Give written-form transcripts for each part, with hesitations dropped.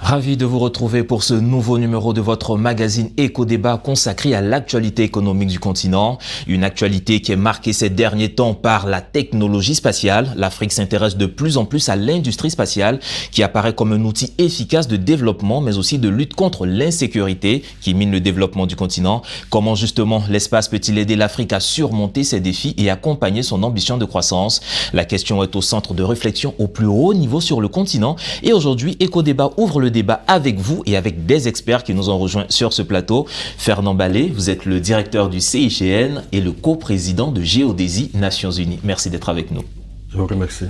Ravi de vous retrouver pour ce nouveau numéro de votre magazine Éco-Débat consacré à l'actualité économique du continent. Une actualité qui est marquée ces derniers temps par la technologie spatiale. L'Afrique s'intéresse de plus en plus à l'industrie spatiale qui apparaît comme un outil efficace de développement mais aussi de lutte contre l'insécurité qui mine le développement du continent. Comment justement l'espace peut-il aider l'Afrique à surmonter ces défis et accompagner son ambition de croissance? La question est au centre de réflexion au plus haut niveau sur le continent et aujourd'hui Éco-Débat ouvre le débat avec vous et avec des experts qui nous ont rejoints sur ce plateau. Fernand Ballet, vous êtes le directeur du CIGN et le coprésident de Géodésie Nations Unies. Merci d'être avec nous. Je vous remercie.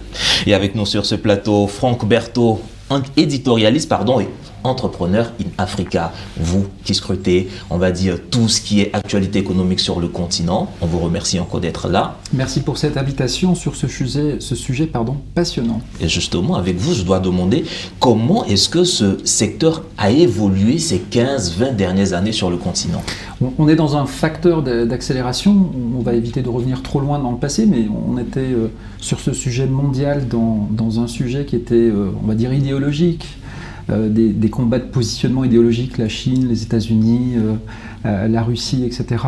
Et avec nous sur ce plateau, Franck Berthaud, éditorialiste et entrepreneur in Africa. Vous qui scrutez, on va dire, tout ce qui est actualité économique sur le continent. On vous remercie encore d'être là. Merci pour cette invitation sur ce sujet passionnant. Et justement, avec vous, je dois demander comment est-ce que ce secteur a évolué ces 15-20 dernières années sur le continent? On est dans un facteur d'accélération. On va éviter de revenir trop loin dans le passé, mais on était sur ce sujet mondial dans un sujet qui était, on va dire, idéologique. Des combats de positionnement idéologique, la Chine, les États-Unis, la Russie, etc.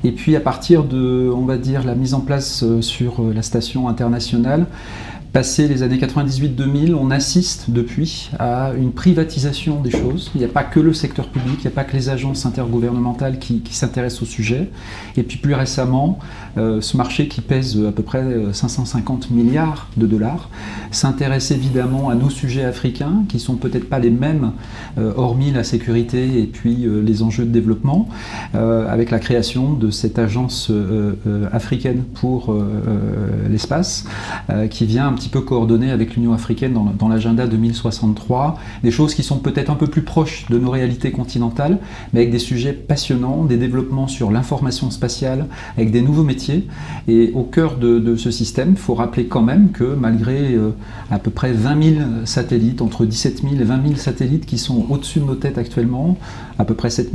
Et puis à partir de, on va dire, la mise en place sur la station internationale, passé les années 98-2000, on assiste depuis à une privatisation des choses. Il n'y a pas que le secteur public, il n'y a pas que les agences intergouvernementales qui s'intéressent au sujet. Et puis plus récemment, ce marché qui pèse à peu près 550 milliards de dollars s'intéresse évidemment à nos sujets africains, qui sont peut-être pas les mêmes, hormis la sécurité et puis les enjeux de développement, avec la création de cette agence africaine pour l'espace, qui vient un petit peu coordonner avec l'Union africaine dans l'agenda 2063, des choses qui sont peut-être un peu plus proches de nos réalités continentales, mais avec des sujets passionnants, des développements sur l'information spatiale, avec des nouveaux métiers. Et au cœur de ce système, il faut rappeler quand même que malgré à peu près 20 000 satellites, entre 17 000 et 20 000 satellites qui sont au-dessus de nos têtes actuellement, à peu près 7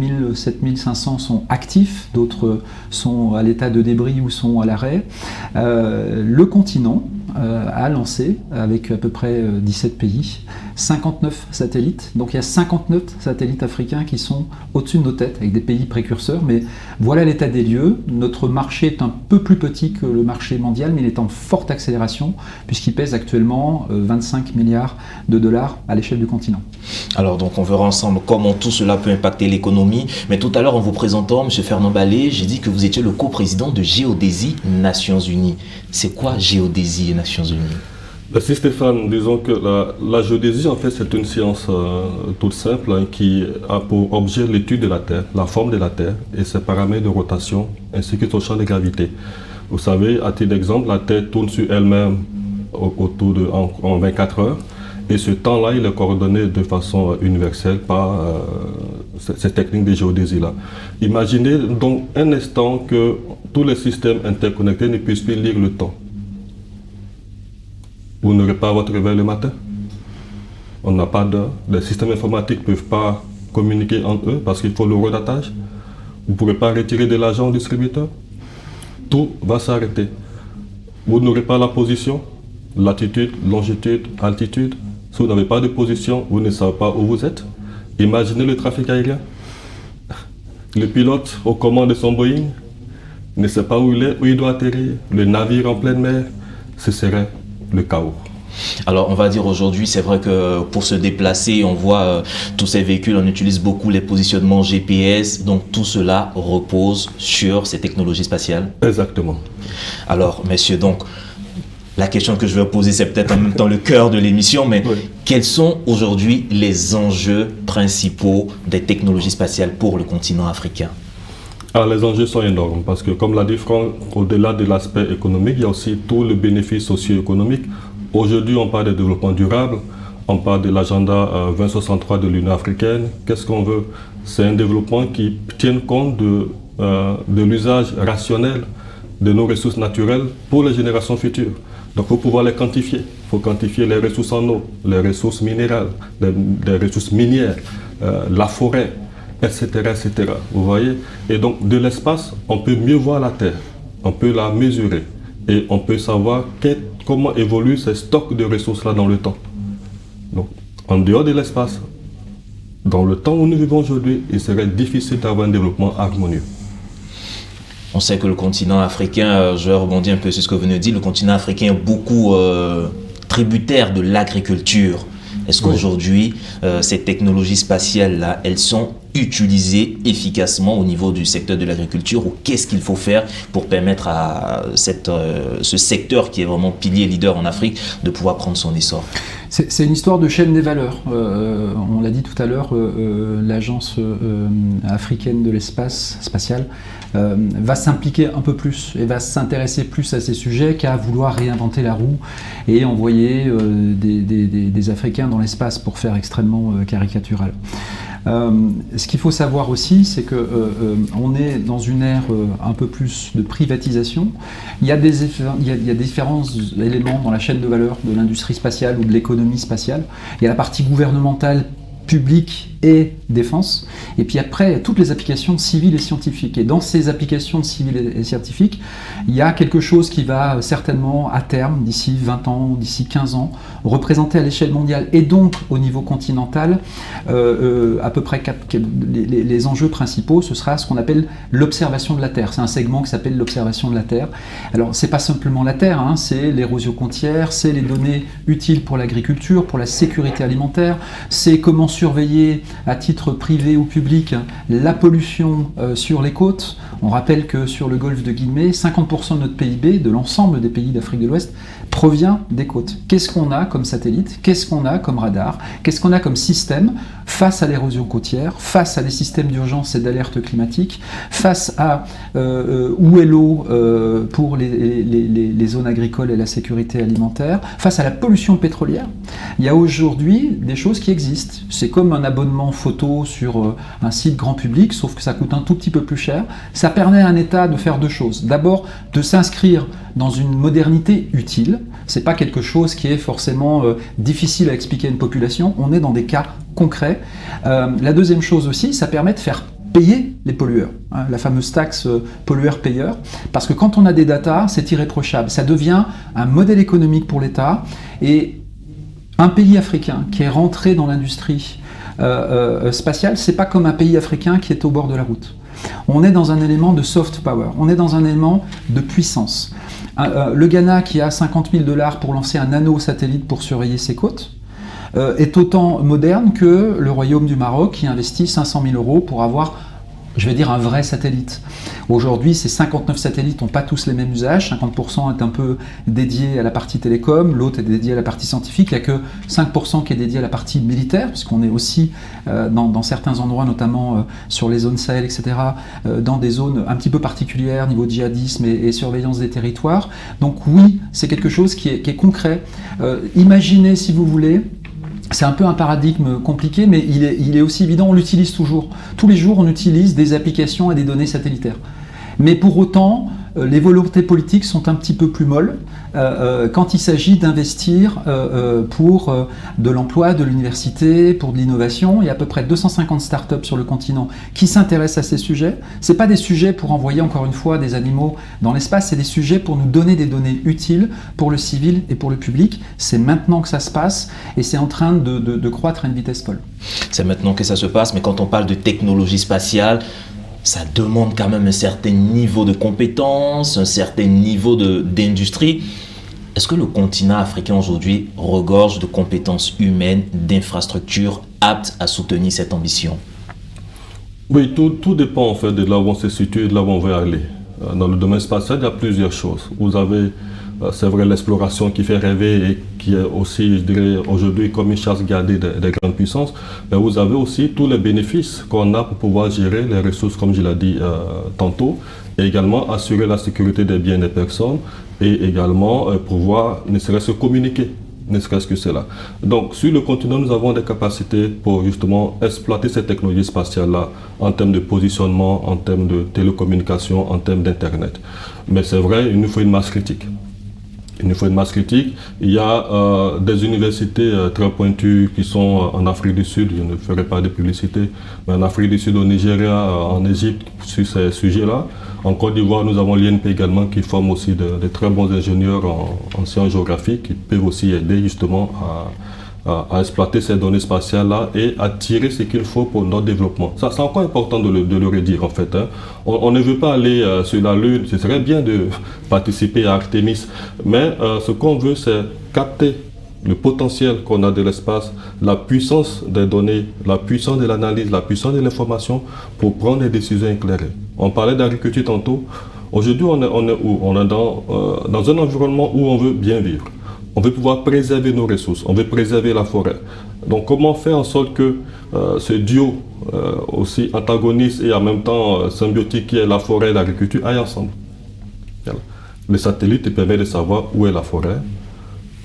500 sont actifs, d'autres sont à l'état de débris ou sont à l'arrêt. Le continent a lancé, avec à peu près 17 pays, 59 satellites. Donc il y a 59 satellites africains qui sont au-dessus de nos têtes, avec des pays précurseurs. Mais voilà l'état des lieux. Notre marché est un peu plus petit que le marché mondial, mais il est en forte accélération, puisqu'il pèse actuellement 25 milliards de dollars à l'échelle du continent. Alors donc on verra ensemble comment tout cela peut impacter l'économie. Mais tout à l'heure, en vous présentant, M. Fernand Ballet, j'ai dit que vous étiez le coprésident de Géodésie Nations Unies. C'est quoi Géodésie et Nations Unies? Merci Stéphane, disons que la géodésie, en fait, c'est une science toute simple qui a pour objet l'étude de la Terre, la forme de la Terre et ses paramètres de rotation, ainsi que son champ de gravité. Vous savez, à titre d'exemple, la Terre tourne sur elle-même en 24 heures, et ce temps-là, il est coordonné de façon universelle par cette technique de géodésie-là. Imaginez donc un instant que tous les systèmes interconnectés ne puissent plus lire le temps. Vous n'aurez pas votre réveil le matin. On n'a pas d'heure. Les systèmes informatiques ne peuvent pas communiquer entre eux parce qu'il faut le redatage. Vous ne pourrez pas retirer de l'argent au distributeur. Tout va s'arrêter. Vous n'aurez pas la position, latitude, longitude, altitude. Si vous n'avez pas de position, vous ne savez pas où vous êtes. Imaginez le trafic aérien. Le pilote aux commandes de son Boeing ne sait pas où il est, où il doit atterrir. Le navire en pleine mer, ce serait le chaos. Alors on va dire aujourd'hui, c'est vrai que pour se déplacer, on voit tous ces véhicules, on utilise beaucoup les positionnements GPS, donc tout cela repose sur ces technologies spatiales. Exactement. Alors messieurs, donc la question que je vais poser, c'est peut-être en même temps le cœur de l'émission, mais oui. Quels sont aujourd'hui les enjeux principaux des technologies spatiales pour le continent africain? Alors, les enjeux sont énormes parce que, comme l'a dit Franck, au-delà de l'aspect économique, il y a aussi tout le bénéfice socio-économique. Aujourd'hui, on parle de développement durable, on parle de l'agenda 2063 de l'Union africaine. Qu'est-ce qu'on veut? C'est un développement qui tienne compte de l'usage rationnel de nos ressources naturelles pour les générations futures. Donc, il faut pouvoir les quantifier. Il faut quantifier les ressources en eau, les ressources minérales, les ressources minières, la forêt, etc., etc. Vous voyez? Et donc, de l'espace, on peut mieux voir la Terre, on peut la mesurer et on peut savoir comment évoluent ces stocks de ressources-là dans le temps. Donc, en dehors de l'espace, dans le temps où nous vivons aujourd'hui, il serait difficile d'avoir un développement harmonieux. On sait que le continent africain, je rebondis un peu sur ce que vous venez de dire, le continent africain est beaucoup tributaire de l'agriculture. Est-ce qu'aujourd'hui, ces technologies spatiales-là, elles sont utilisées efficacement au niveau du secteur de l'agriculture, ou qu'est-ce qu'il faut faire pour permettre à ce secteur qui est vraiment pilier leader en Afrique de pouvoir prendre son essor? C'est une histoire de chaîne des valeurs. On l'a dit tout à l'heure, l'agence africaine de l'espace spatial va s'impliquer un peu plus et va s'intéresser plus à ces sujets qu'à vouloir réinventer la roue et envoyer des Africains dans l'espace, pour faire extrêmement caricatural. Ce qu'il faut savoir aussi, c'est qu'on est dans une ère un peu plus de privatisation. Il y a différents éléments dans la chaîne de valeur de l'industrie spatiale ou de l'économie spatiale. Il y a la partie gouvernementale, publique et défense. Et puis après, il y a toutes les applications civiles et scientifiques. Et dans ces applications civiles et scientifiques, il y a quelque chose qui va certainement, à terme, d'ici 20 ans, d'ici 15 ans, représenter à l'échelle mondiale et donc au niveau continental, à peu près les enjeux principaux. Ce sera ce qu'on appelle l'observation de la Terre. C'est un segment qui s'appelle l'observation de la Terre. Alors, c'est pas simplement la Terre, hein, c'est l'érosion côtière, c'est les données utiles pour l'agriculture, pour la sécurité alimentaire, c'est comment surveiller à titre privé ou public la pollution sur les côtes. On rappelle que sur le golfe de Guinée, 50% de notre PIB, de l'ensemble des pays d'Afrique de l'Ouest, provient des côtes. Qu'est-ce qu'on a comme satellite? Qu'est-ce qu'on a comme radar? Qu'est-ce qu'on a comme système face à l'érosion côtière, face à des systèmes d'urgence et d'alerte climatique, face à où est l'eau pour les zones agricoles et la sécurité alimentaire, face à la pollution pétrolière? Il y a aujourd'hui des choses qui existent. C'est comme un abonnement photo sur un site grand public, sauf que ça coûte un tout petit peu plus cher. Ça permet à un État de faire deux choses. D'abord, de s'inscrire dans une modernité utile. C'est pas quelque chose qui est forcément difficile à expliquer à une population. On est dans des cas concrets. La deuxième chose aussi, ça permet de faire payer les pollueurs, hein, la fameuse taxe pollueur-payeur, parce que quand on a des datas, c'est irréprochable. Ça devient un modèle économique pour l'État, et un pays africain qui est rentré dans l'industrie spatiale, c'est pas comme un pays africain qui est au bord de la route. On est dans un élément de soft power, on est dans un élément de puissance. Le Ghana, qui a 50 000 $ pour lancer un nano-satellite pour surveiller ses côtes, est autant moderne que le Royaume du Maroc, qui investit 500 000 € pour avoir, je vais dire, un vrai satellite. Aujourd'hui, ces 59 satellites n'ont pas tous les mêmes usages. 50% est un peu dédié à la partie télécom, l'autre est dédié à la partie scientifique. Il n'y a que 5% qui est dédié à la partie militaire, puisqu'on est aussi dans certains endroits, notamment sur les zones Sahel, etc., dans des zones un petit peu particulières, niveau djihadisme et surveillance des territoires. Donc oui, c'est quelque chose qui est concret. Imaginez, si vous voulez, c'est un peu un paradigme compliqué, mais il est aussi évident, on l'utilise toujours. Tous les jours, on utilise des applications et des données satellitaires. Mais pour autant, les volontés politiques sont un petit peu plus molles quand il s'agit d'investir pour de l'emploi, de l'université, pour de l'innovation. Il y a à peu près 250 startups sur le continent qui s'intéressent à ces sujets. Ce n'est pas des sujets pour envoyer encore une fois des animaux dans l'espace, c'est des sujets pour nous donner des données utiles pour le civil et pour le public. C'est maintenant que ça se passe et c'est en train de croître à une vitesse folle. C'est maintenant que ça se passe, mais quand on parle de technologie spatiale, ça demande quand même un certain niveau de compétence, un certain niveau d'industrie. Est-ce que le continent africain aujourd'hui regorge de compétences humaines, d'infrastructures aptes à soutenir cette ambition? Oui, tout dépend en fait de là où on se situe et de là où on veut aller. Dans le domaine spatial, il y a plusieurs choses. Vous avez, c'est vrai, l'exploration qui fait rêver et qui est aussi, je dirais, aujourd'hui comme une chasse gardée des grandes puissances. Mais vous avez aussi tous les bénéfices qu'on a pour pouvoir gérer les ressources, comme je l'ai dit tantôt, et également assurer la sécurité des biens des personnes et également pouvoir ne serait-ce que communiquer. Ne serait-ce que cela. Donc, sur le continent, nous avons des capacités pour justement exploiter ces technologies spatiales-là en termes de positionnement, en termes de télécommunication, en termes d'Internet. Mais c'est vrai, il nous faut une masse critique. Il nous faut une masse critique. Il y a des universités très pointues qui sont en Afrique du Sud, je ne ferai pas de publicité, mais en Afrique du Sud, au Nigeria, en Égypte, sur ces sujets-là. En Côte d'Ivoire, nous avons l'INP également qui forme aussi de très bons ingénieurs en sciences géographiques qui peuvent aussi aider justement à exploiter ces données spatiales-là et à tirer ce qu'il faut pour notre développement. Ça, c'est encore important de le redire en fait. Hein. On ne veut pas aller sur la Lune, ce serait bien de participer à Artemis, mais ce qu'on veut, c'est capter le potentiel qu'on a de l'espace, la puissance des données, la puissance de l'analyse, la puissance de l'information pour prendre des décisions éclairées. On parlait d'agriculture tantôt. Aujourd'hui, on est où? On est dans un environnement où on veut bien vivre. On veut pouvoir préserver nos ressources, on veut préserver la forêt. Donc comment faire en sorte que ce duo aussi antagoniste et en même temps symbiotique qui est la forêt et l'agriculture aillent ensemble? Voilà. Les satellites permettent de savoir où est la forêt,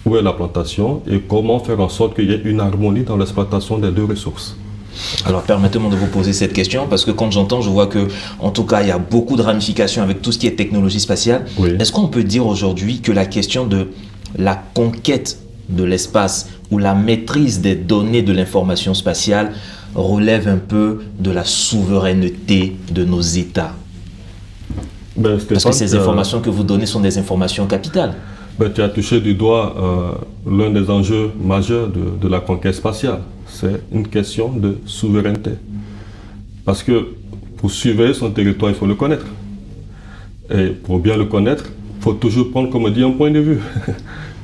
où est la plantation et comment faire en sorte qu'il y ait une harmonie dans l'exploitation des deux ressources. Alors permettez-moi de vous poser cette question parce que quand j'entends, je vois que en tout cas il y a beaucoup de ramifications avec tout ce qui est technologie spatiale. Oui. Est-ce qu'on peut dire aujourd'hui que la question de la conquête de l'espace ou la maîtrise des données de l'information spatiale relève un peu de la souveraineté de nos États? Parce que ces informations que vous donnez sont des informations capitales. Tu as touché du doigt l'un des enjeux majeurs de la conquête spatiale. C'est une question de souveraineté. Parce que pour surveiller son territoire, il faut le connaître. Et pour bien le connaître, il faut toujours prendre, comme on dit, un point de vue.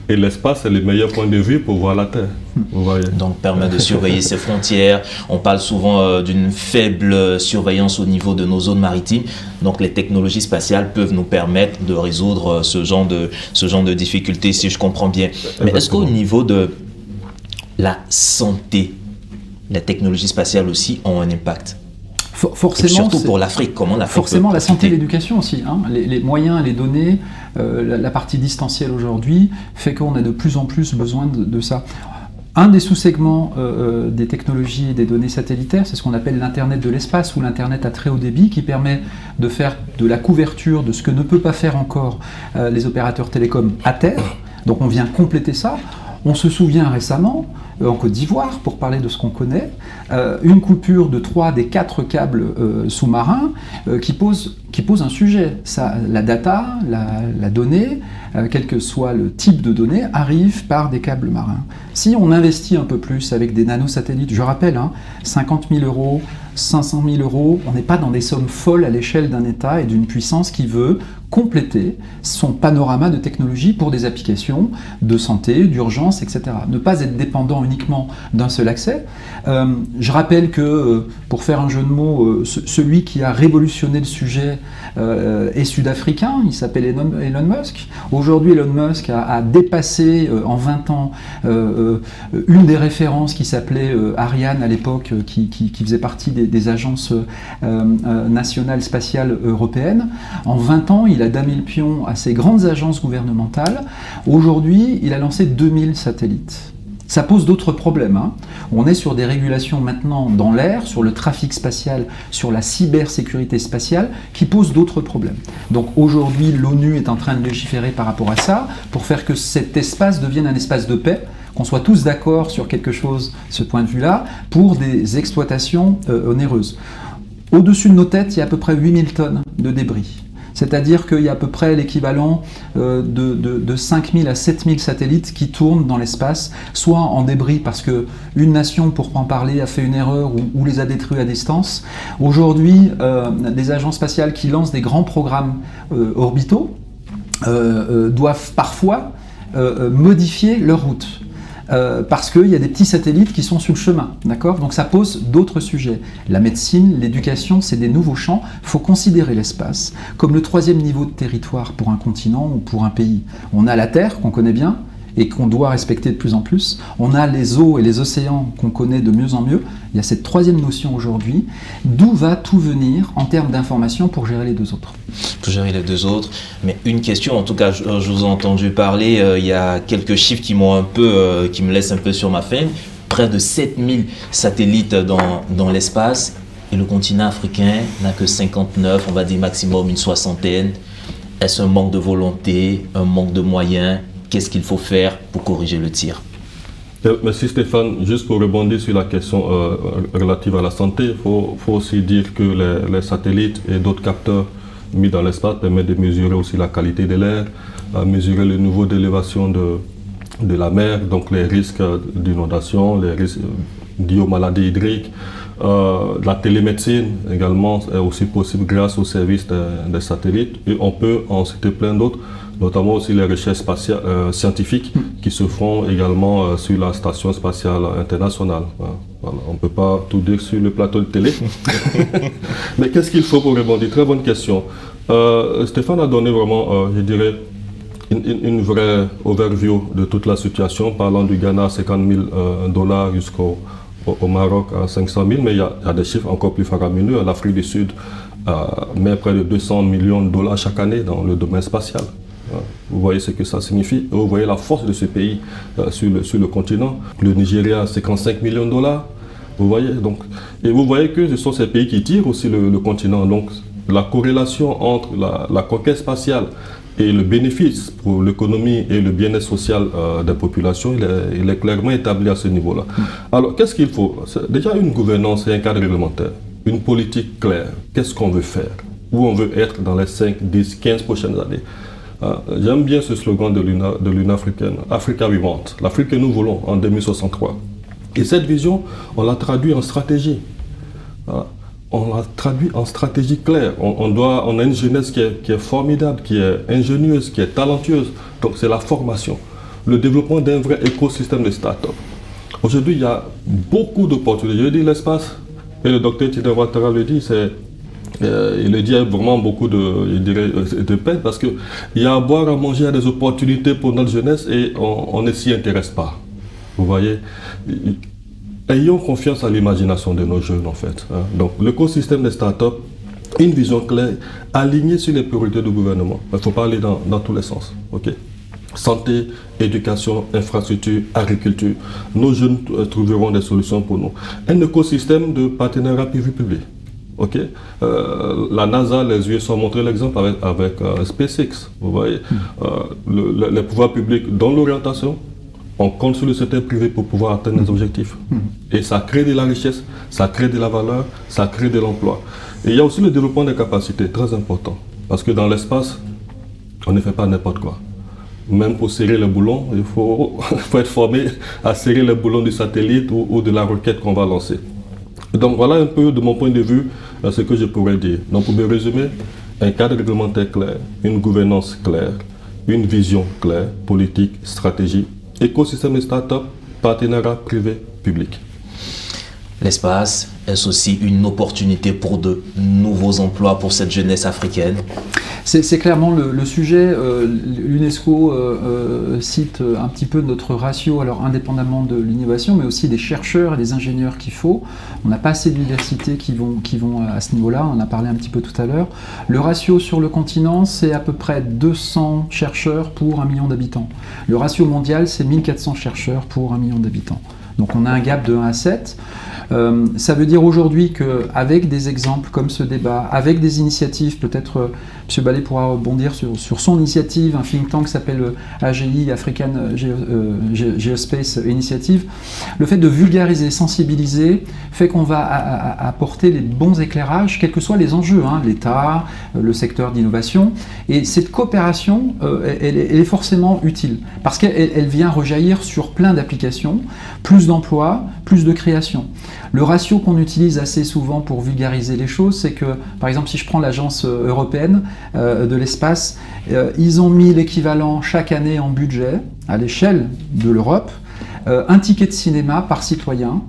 Et l'espace est le meilleur point de vue pour voir la Terre. Vous voyez. Donc, permet de surveiller ses frontières. On parle souvent d'une faible surveillance au niveau de nos zones maritimes. Donc, les technologies spatiales peuvent nous permettre de résoudre ce genre de difficultés, si je comprends bien. Mais est-ce qu'au niveau de la santé, les technologies spatiales aussi ont un impact? Forcément, surtout pour l'Afrique, comment l'Afrique forcément, la santé et l'éducation aussi. Hein. Les moyens, les données, la partie distancielle aujourd'hui fait qu'on a de plus en plus besoin de ça. Un des sous-segments des technologies et des données satellitaires, c'est ce qu'on appelle l'Internet de l'espace ou l'Internet à très haut débit qui permet de faire de la couverture de ce que ne peut pas faire encore les opérateurs télécoms à terre. Donc on vient compléter ça. On se souvient récemment, en Côte d'Ivoire, pour parler de ce qu'on connaît, une coupure de 3 des 4 câbles sous-marins qui pose un sujet. Ça, la data, la donnée, quel que soit le type de données, arrive par des câbles marins. Si on investit un peu plus avec des nanosatellites, je rappelle, 50 000 euros, 500 000 euros, on n'est pas dans des sommes folles à l'échelle d'un État et d'une puissance qui veut compléter son panorama de technologie pour des applications de santé, d'urgence, etc. Ne pas être dépendant uniquement d'un seul accès. Je rappelle que, pour faire un jeu de mots, celui qui a révolutionné le sujet est sud-africain, il s'appelle Elon Musk. Aujourd'hui, Elon Musk a dépassé en 20 ans une des références qui s'appelait Ariane à l'époque, qui faisait partie des agences nationales spatiales européennes. En 20 ans, il a damé le pion à ces grandes agences gouvernementales. Aujourd'hui, il a lancé 2000 satellites. Ça pose d'autres problèmes. On est sur des régulations maintenant dans l'air, sur le trafic spatial, sur la cybersécurité spatiale, qui posent d'autres problèmes. Donc aujourd'hui, l'ONU est en train de légiférer par rapport à ça, pour faire que cet espace devienne un espace de paix, qu'on soit tous d'accord sur quelque chose, ce point de vue-là, pour des exploitations onéreuses. Au-dessus de nos têtes, il y a à peu près 8000 tonnes de débris. C'est-à-dire qu'il y a à peu près l'équivalent de 5000 à 7000 satellites qui tournent dans l'espace, soit en débris parce qu'une nation, pour en parler, a fait une erreur ou les a détruits à distance. Aujourd'hui, des agences spatiales qui lancent des grands programmes orbitaux doivent parfois modifier leur route. Parce qu'il y a des petits satellites qui sont sur le chemin, d'accord ? Donc ça pose d'autres sujets. La médecine, l'éducation, c'est des nouveaux champs. Il faut considérer l'espace comme le 3e niveau de territoire pour un continent ou pour un pays. On a la Terre, qu'on connaît bien, et qu'on doit respecter de plus en plus. On a les eaux et les océans qu'on connaît de mieux en mieux. Il y a cette 3e notion aujourd'hui. D'où va tout venir en termes d'information pour gérer les deux autres ? Pour gérer les deux autres. Mais une question, en tout cas, je vous ai entendu parler, il y a quelques chiffres qui me laissent un peu sur ma faim. Près de 7000 satellites dans l'espace. Et le continent africain n'a que 59, on va dire maximum une soixantaine. Est-ce un manque de volonté, un manque de moyens ? Qu'est-ce qu'il faut faire pour corriger le tir ? Merci Stéphane. Juste pour rebondir sur la question relative à la santé, il faut aussi dire que les satellites et d'autres capteurs mis dans l'espace permettent de mesurer aussi la qualité de l'air, mesurer le niveau d'élévation de la mer, donc les risques d'inondation, les risques liés aux maladies hydriques. La télémédecine également est aussi possible grâce au service des satellites. Et on peut en citer plein d'autres, notamment aussi les recherches scientifiques qui se font également sur la Station spatiale internationale. Voilà. On ne peut pas tout dire sur le plateau de télé. Mais qu'est-ce qu'il faut pour rebondir? Très bonne question. Stéphane a donné vraiment, je dirais, une vraie overview de toute la situation, parlant du Ghana à 50 000 $ jusqu'au Maroc à 500 000, mais il y a des chiffres encore plus faramineux. L'Afrique du Sud met près de 200 millions de $ chaque année dans le domaine spatial. Vous voyez ce que ça signifie. Et vous voyez la force de ce pays sur le continent. Le Nigeria, 55 millions de $. Vous voyez, donc, et vous voyez que ce sont ces pays qui tirent aussi le continent. Donc la corrélation entre la conquête spatiale et le bénéfice pour l'économie et le bien-être social des populations, il est clairement établi à ce niveau-là. Alors, qu'est-ce qu'il faut? Déjà une gouvernance et un cadre réglementaire, une politique claire. Qu'est-ce qu'on veut faire? Où on veut être dans les 5, 10, 15 prochaines années? J'aime bien ce slogan de l'Union africaine, Africa We Want, l'Afrique que nous voulons en 2063. Et cette vision, on l'a traduit en stratégie. On l'a traduit en stratégie claire. On a une jeunesse qui est formidable, qui est ingénieuse, qui est talentueuse. Donc c'est la formation, le développement d'un vrai écosystème de start-up. Aujourd'hui, il y a beaucoup d'opportunités. Je dis l'espace, et le docteur Tidjara Ouattara le dit, il le dit avec vraiment beaucoup de peine, parce qu'il y a à boire, à manger, il y a des opportunités pour notre jeunesse et on ne s'y intéresse pas. Vous voyez, ayons confiance à l'imagination de nos jeunes en fait. Donc l'écosystème des startups, une vision claire, alignée sur les priorités du gouvernement. Il ne faut pas aller dans tous les sens. Okay? Santé, éducation, infrastructure, agriculture. Nos jeunes trouveront des solutions pour nous. Un écosystème de partenariat privé-public. Okay? La NASA, les US ont montré l'exemple avec SpaceX. Vous voyez, les pouvoirs publics donnent l'orientation. On compte sur le secteur privé pour pouvoir atteindre les objectifs. Et ça crée de la richesse, ça crée de la valeur, ça crée de l'emploi. Et il y a aussi le développement des capacités, très important. Parce que dans l'espace, on ne fait pas n'importe quoi. Même pour serrer le boulon, il faut être formé à serrer le boulon du satellite ou de la roquette qu'on va lancer. Donc voilà un peu de mon point de vue ce que je pourrais dire. Donc pour me résumer, un cadre réglementaire clair, une gouvernance claire, une vision claire, politique, stratégie, écosystème de start-up, partenariat privé-public. L'espace, est-ce aussi une opportunité pour de nouveaux emplois pour cette jeunesse africaine? C'est clairement le sujet. L'UNESCO cite un petit peu notre ratio, alors indépendamment de l'innovation, mais aussi des chercheurs et des ingénieurs qu'il faut. On n'a pas assez d'universités qui vont à ce niveau-là, on en a parlé un petit peu tout à l'heure. Le ratio sur le continent, c'est à peu près 200 chercheurs pour 1 million d'habitants. Le ratio mondial, c'est 1400 chercheurs pour 1 million d'habitants. Donc on a un gap de 1 à 7. Ça veut dire aujourd'hui qu'avec des exemples comme ce débat, avec des initiatives, peut-être M. Ballet pourra rebondir sur son initiative, un think tank qui s'appelle AGI, African Geospace Initiative, le fait de vulgariser, sensibiliser, fait qu'on va apporter les bons éclairages, quels que soient les enjeux, l'État, le secteur d'innovation. Et cette coopération, elle est forcément utile, parce qu'elle vient rejaillir sur plein d'applications, plus d'emplois, plus de création. Le ratio qu'on utilise assez souvent pour vulgariser les choses, c'est que, par exemple, si je prends l'agence européenne de l'espace, ils ont mis l'équivalent chaque année en budget, à l'échelle de l'Europe, un ticket de cinéma par citoyen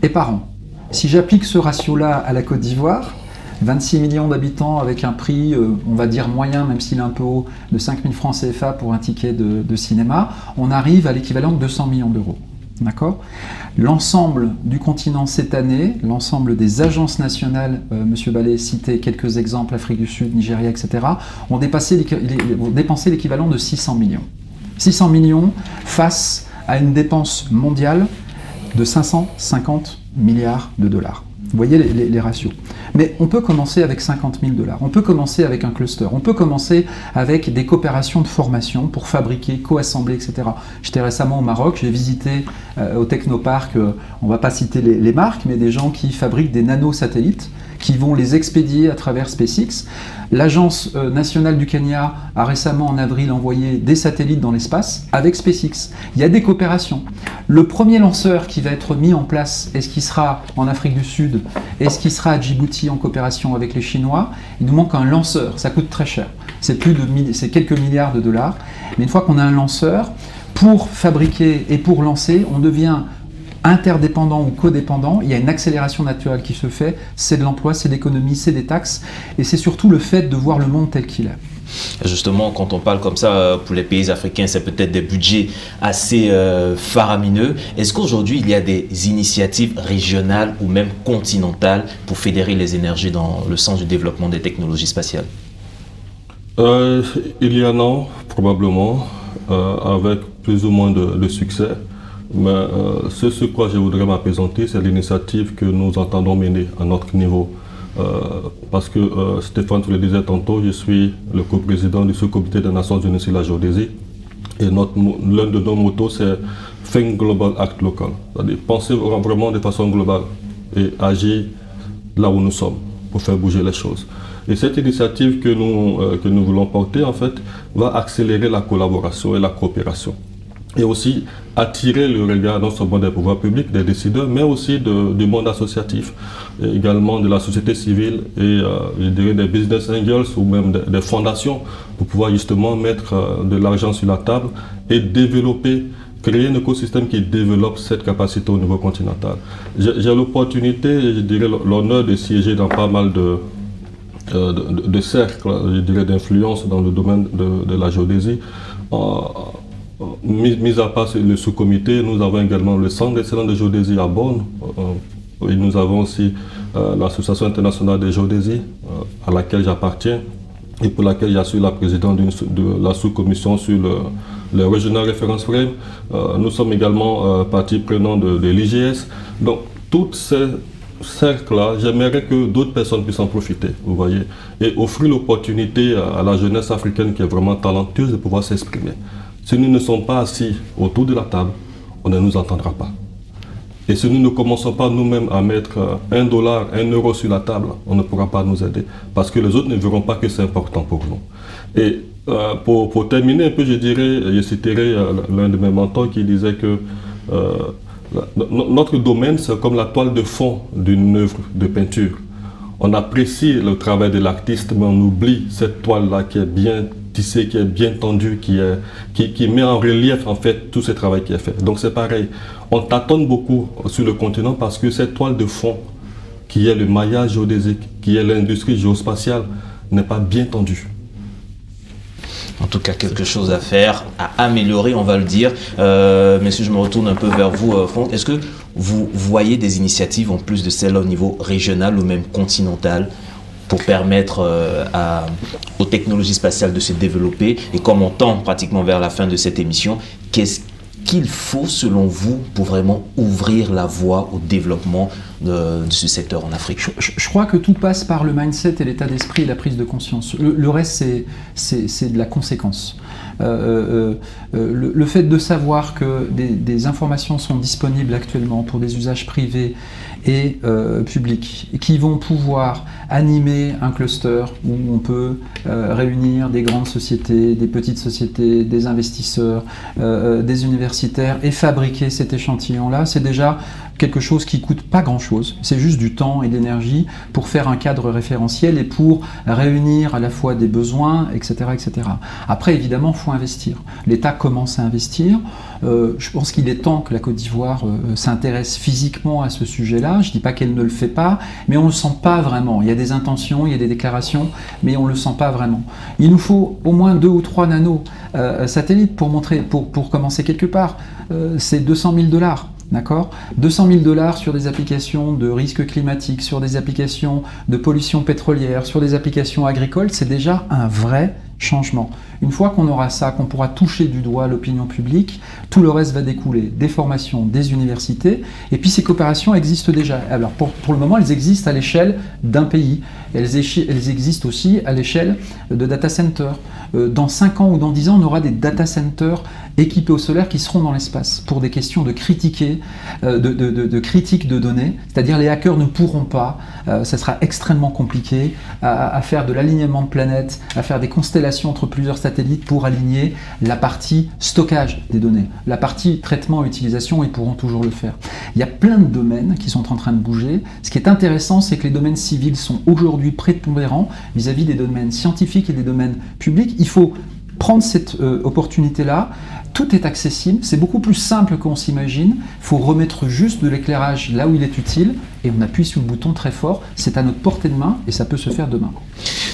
et par an. Si j'applique ce ratio-là à la Côte d'Ivoire, 26 millions d'habitants avec un prix, on va dire moyen, même s'il est un peu haut, de 5 000 francs CFA pour un ticket de cinéma, on arrive à l'équivalent de 200 millions d'euros. D'accord ? L'ensemble du continent cette année, l'ensemble des agences nationales, M. Ballet citait quelques exemples, Afrique du Sud, Nigeria, etc., ont dépensé l'équivalent de 600 millions. 600 millions face à une dépense mondiale de 550 milliards de dollars. Vous voyez les ratios. Mais on peut commencer avec 50 000 $, on peut commencer avec un cluster, on peut commencer avec des coopérations de formation pour fabriquer, co-assembler, etc. J'étais récemment au Maroc, j'ai visité au Technopark, on ne va pas citer les marques, mais des gens qui fabriquent des nanosatellites qui vont les expédier à travers SpaceX. L'Agence nationale du Kenya a récemment, en avril, envoyé des satellites dans l'espace avec SpaceX. Il y a des coopérations. Le premier lanceur qui va être mis en place, est-ce qu'il sera en Afrique du Sud? Est-ce qu'il sera à Djibouti en coopération avec les Chinois? Il nous manque un lanceur, ça coûte très cher. C'est quelques milliards de dollars. Mais une fois qu'on a un lanceur, pour fabriquer et pour lancer, on devient interdépendant ou codépendant. Il y a une accélération naturelle qui se fait, c'est de l'emploi, c'est de l'économie, c'est des taxes, et c'est surtout le fait de voir le monde tel qu'il est. Justement, quand on parle comme ça, pour les pays africains, c'est peut-être des budgets assez faramineux. Est-ce qu'aujourd'hui, il y a des initiatives régionales ou même continentales pour fédérer les énergies dans le sens du développement des technologies spatiales? Il y en a probablement, avec plus ou moins de succès. Mais ce sur quoi je voudrais m'appesantir, c'est l'initiative que nous entendons mener à notre niveau. Parce que Stéphane, tu le disais tantôt, je suis le coprésident du sous-comité des Nations Unies sur la géodésie. Et l'un de nos motos, c'est Think Global, Act Local. C'est-à-dire penser vraiment de façon globale et agir là où nous sommes pour faire bouger les choses. Et cette initiative que nous voulons porter, en fait, va accélérer la collaboration et la coopération. Et aussi attirer le regard non seulement des pouvoirs publics, des décideurs, mais aussi du monde associatif, et également de la société civile et je dirais des business angels ou même des fondations pour pouvoir justement mettre de l'argent sur la table et développer, créer un écosystème qui développe cette capacité au niveau continental. J'ai l'opportunité, je dirais l'honneur de siéger dans pas mal de cercles, je dirais d'influence dans le domaine de la géodésie. Mis à part le sous-comité, nous avons également le Centre d'excellence de géodésie à Bonn. Et nous avons aussi l'Association internationale de géodésie, à laquelle j'appartiens et pour laquelle je suis la présidente de la sous-commission sur le Regional Reference Frame. Nous sommes également partie prenante de l'IGS. Donc, toutes ces cercles-là, j'aimerais que d'autres personnes puissent en profiter, vous voyez, et offrir l'opportunité à la jeunesse africaine qui est vraiment talentueuse de pouvoir s'exprimer. Si nous ne sommes pas assis autour de la table, on ne nous entendra pas. Et si nous ne commençons pas nous-mêmes à mettre $1, €1 sur la table, on ne pourra pas nous aider. Parce que les autres ne verront pas que c'est important pour nous. Et pour terminer un peu, je citerai l'un de mes mentors qui disait que notre domaine, c'est comme la toile de fond d'une œuvre de peinture. On apprécie le travail de l'artiste, mais on oublie cette toile-là qui est bien tissé, qui est bien tendu, qui met en relief en fait tout ce travail qui est fait. Donc c'est pareil, on tâtonne beaucoup sur le continent parce que cette toile de fond, qui est le maillage géodésique, qui est l'industrie géospatiale, n'est pas bien tendue. En tout cas, quelque chose à faire, à améliorer, on va le dire. Messieurs, je me retourne un peu vers vous, Franck. Est-ce que vous voyez des initiatives, en plus de celles au niveau régional ou même continental, pour permettre aux technologies spatiales de se développer? Et comme on tend pratiquement vers la fin de cette émission, qu'est-ce qu'il faut selon vous pour vraiment ouvrir la voie au développement de ce secteur en Afrique? Je crois que tout passe par le mindset et l'état d'esprit et la prise de conscience. Le reste, c'est de la conséquence. Le fait de savoir que des informations sont disponibles actuellement pour des usages privés et publics, qui vont pouvoir animer un cluster où on peut réunir des grandes sociétés, des petites sociétés, des investisseurs, des universitaires et fabriquer cet échantillon-là, c'est déjà quelque chose qui coûte pas grand-chose. C'est juste du temps et de l'énergie pour faire un cadre référentiel et pour réunir à la fois des besoins, etc. etc. Après, évidemment, il faut investir. L'État commence à investir. Je pense qu'il est temps que la Côte d'Ivoire s'intéresse physiquement à ce sujet-là. Je ne dis pas qu'elle ne le fait pas, mais on ne le sent pas vraiment. Il y a des intentions, il y a des déclarations, mais on ne le sent pas vraiment. Il nous faut au moins 2 ou 3 satellites pour commencer quelque part. C'est $200 000. D'accord ? $200 000 sur des applications de risques climatiques, sur des applications de pollution pétrolière, sur des applications agricoles, c'est déjà un vrai changement. Une fois qu'on aura ça, qu'on pourra toucher du doigt l'opinion publique, tout le reste va découler des formations, des universités, et puis ces coopérations existent déjà. Alors pour le moment, elles existent à l'échelle d'un pays. Elles existent aussi à l'échelle de data centers. Dans 5 ans ou dans 10 ans, on aura des data centers équipés au solaire qui seront dans l'espace pour des questions de critique de données. C'est-à-dire les hackers ne pourront pas, ça sera extrêmement compliqué, à faire de l'alignement de planètes, à faire des constellations entre plusieurs satellites pour aligner la partie stockage des données. La partie traitement et utilisation, ils pourront toujours le faire. Il y a plein de domaines qui sont en train de bouger. Ce qui est intéressant, c'est que les domaines civils sont aujourd'hui prépondérants vis-à-vis des domaines scientifiques et des domaines publics. Il faut prendre cette opportunité-là. Tout est accessible, c'est beaucoup plus simple qu'on s'imagine. Il faut remettre juste de l'éclairage là où il est utile et on appuie sur le bouton très fort. C'est à notre portée de main et ça peut se faire demain.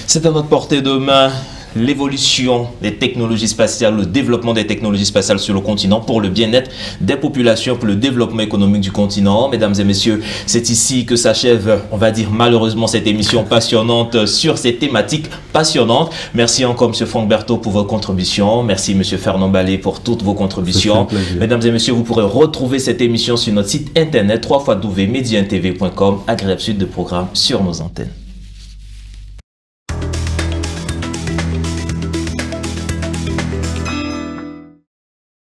C'est à notre portée de main. L'évolution des technologies spatiales, le développement des technologies spatiales sur le continent pour le bien-être des populations, pour le développement économique du continent. Mesdames et messieurs, c'est ici que s'achève, on va dire malheureusement, cette émission passionnante sur ces thématiques passionnantes. Merci encore M. Franck Berthaud pour vos contributions. Merci M. Fernand Ballet pour toutes vos contributions. Mesdames et messieurs, vous pourrez retrouver cette émission sur notre site internet www.mediantv.com. Agréable suite de programmes sur nos antennes.